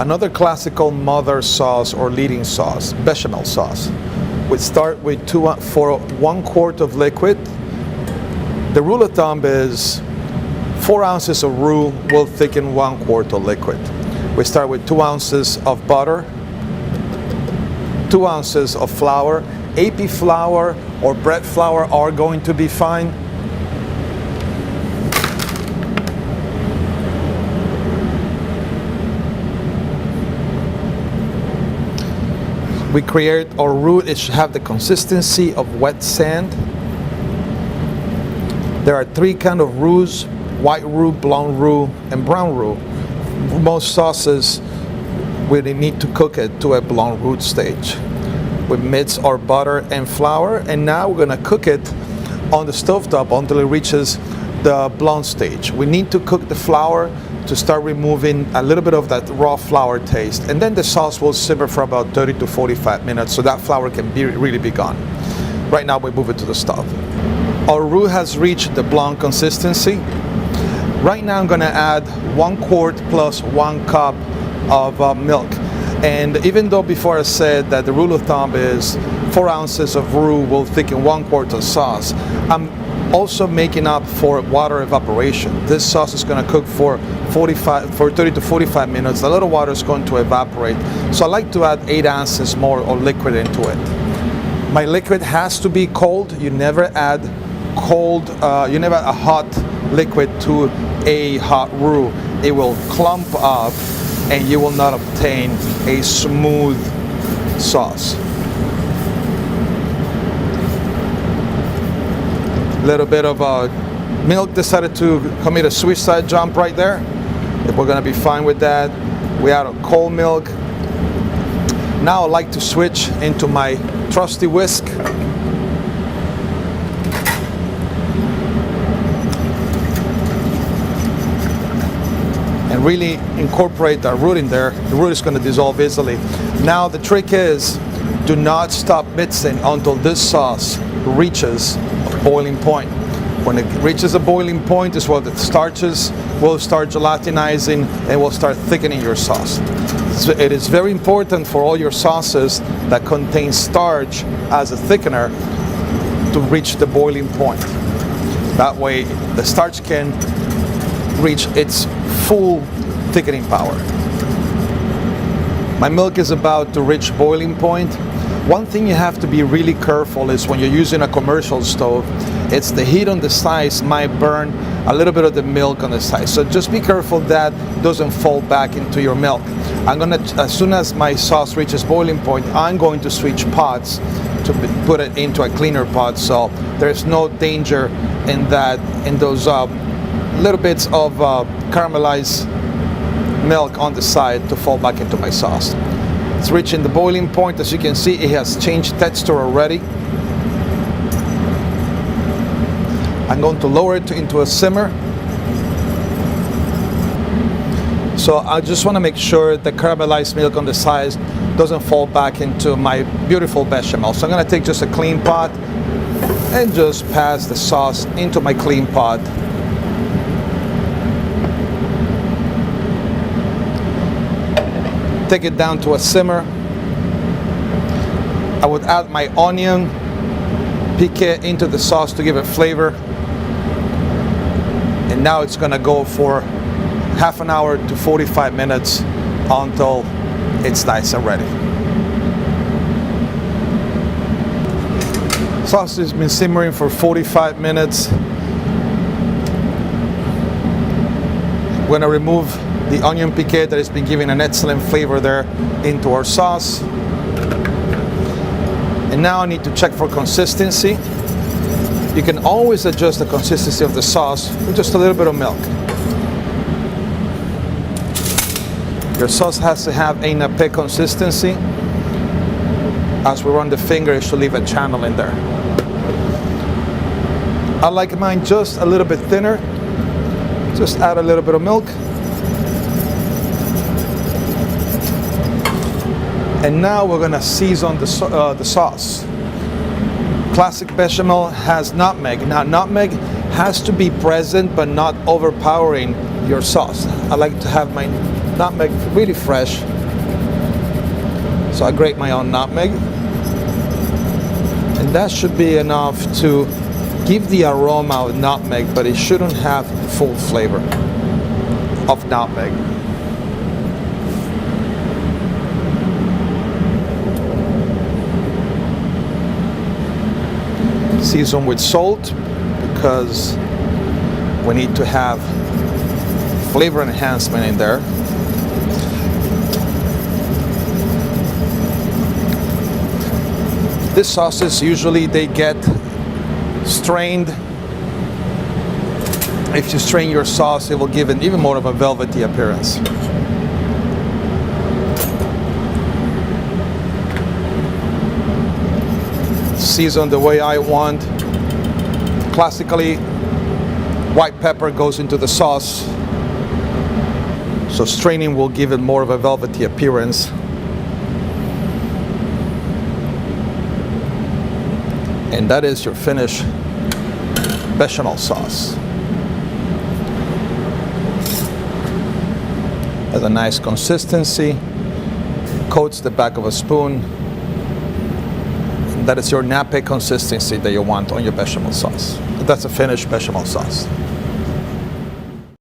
Another classical mother sauce or leading sauce, bechamel sauce. We start with for 1 quart of liquid. The rule of thumb is 4 ounces of roux will thicken 1 quart of liquid. We start with 2 ounces of butter, 2 ounces of flour. AP flour or bread flour are going to be fine. We create our roux. It should have the consistency of wet sand. There are 3 kinds of roux: white roux, blonde roux, and brown roux. Most sauces, we need to cook it to a blonde roux stage. We mix our butter and flour, and now we're gonna cook it on the stovetop until it reaches the blonde stage. We need to cook the flour to start removing a little bit of that raw flour taste, and then the sauce will simmer for about 30 to 45 minutes so that flour can really be gone. Right now we move it to the stove. Our roux has reached the blonde consistency. Right now I'm gonna add 1 quart plus 1 cup of milk. And even though before I said that the rule of thumb is 4 ounces of roux will thicken 1 quart of sauce, I'm also making up for water evaporation. This sauce is going to cook for 30 to 45 minutes. A little water is going to evaporate. So I like to add 8 ounces more of liquid into it. My liquid has to be cold. You never add a hot liquid to a hot roux. It will clump up and you will not obtain a smooth sauce. Little bit of milk decided to commit a suicide jump right there. We're gonna be fine with that. We add cold milk. Now I like to switch into my trusty whisk. And really incorporate the roux in there. The roux is gonna dissolve easily. Now the trick is, do not stop mixing until this sauce reaches a boiling point. When it reaches a boiling point is when the starches will start gelatinizing and will start thickening your sauce. So it is very important for all your sauces that contain starch as a thickener to reach the boiling point. That way the starch can reach its full thickening power. My milk is about to reach boiling point. One thing you have to be really careful is when you're using a commercial stove, it's the heat on the sides might burn a little bit of the milk on the side. So just be careful that doesn't fall back into your milk. As soon as my sauce reaches boiling point, I'm going to switch pots to put it into a cleaner pot, so there's no danger in those little bits of caramelized milk on the side to fall back into my sauce. It's reaching the boiling point. As you can see, it has changed texture already. I'm going to lower it into a simmer. So I just want to make sure the caramelized milk on the sides doesn't fall back into my beautiful bechamel. So I'm going to take just a clean pot and just pass the sauce into my clean pot. Take it down to a simmer. I would add my onion piqué into the sauce to give it flavor. And now it's gonna go for half an hour to 45 minutes until it's nice and ready. Sauce has been simmering for 45 minutes. We're gonna remove the onion piqué that has been giving an excellent flavor there into our sauce. And now I need to check for consistency. You can always adjust the consistency of the sauce with just a little bit of milk. Your sauce has to have a nappe consistency. As we run the finger, it should leave a channel in there. I like mine just a little bit thinner. Just add a little bit of milk. And now we're gonna season the sauce. Classic bechamel has nutmeg. Now nutmeg has to be present but not overpowering your sauce. I like to have my nutmeg really fresh. So I grate my own nutmeg. And that should be enough to give the aroma of nutmeg, but it shouldn't have full flavor of nutmeg. Season with salt because we need to have flavor enhancement in there. These sauces usually they get strained. If you strain your sauce, it will give it even more of a velvety appearance. Season the way I want. Classically, white pepper goes into the sauce, so straining will give it more of a velvety appearance. And that is your finished bechamel sauce. Has a nice consistency, coats the back of a spoon. And that is your nappe consistency that you want on your bechamel sauce. That's a finished bechamel sauce.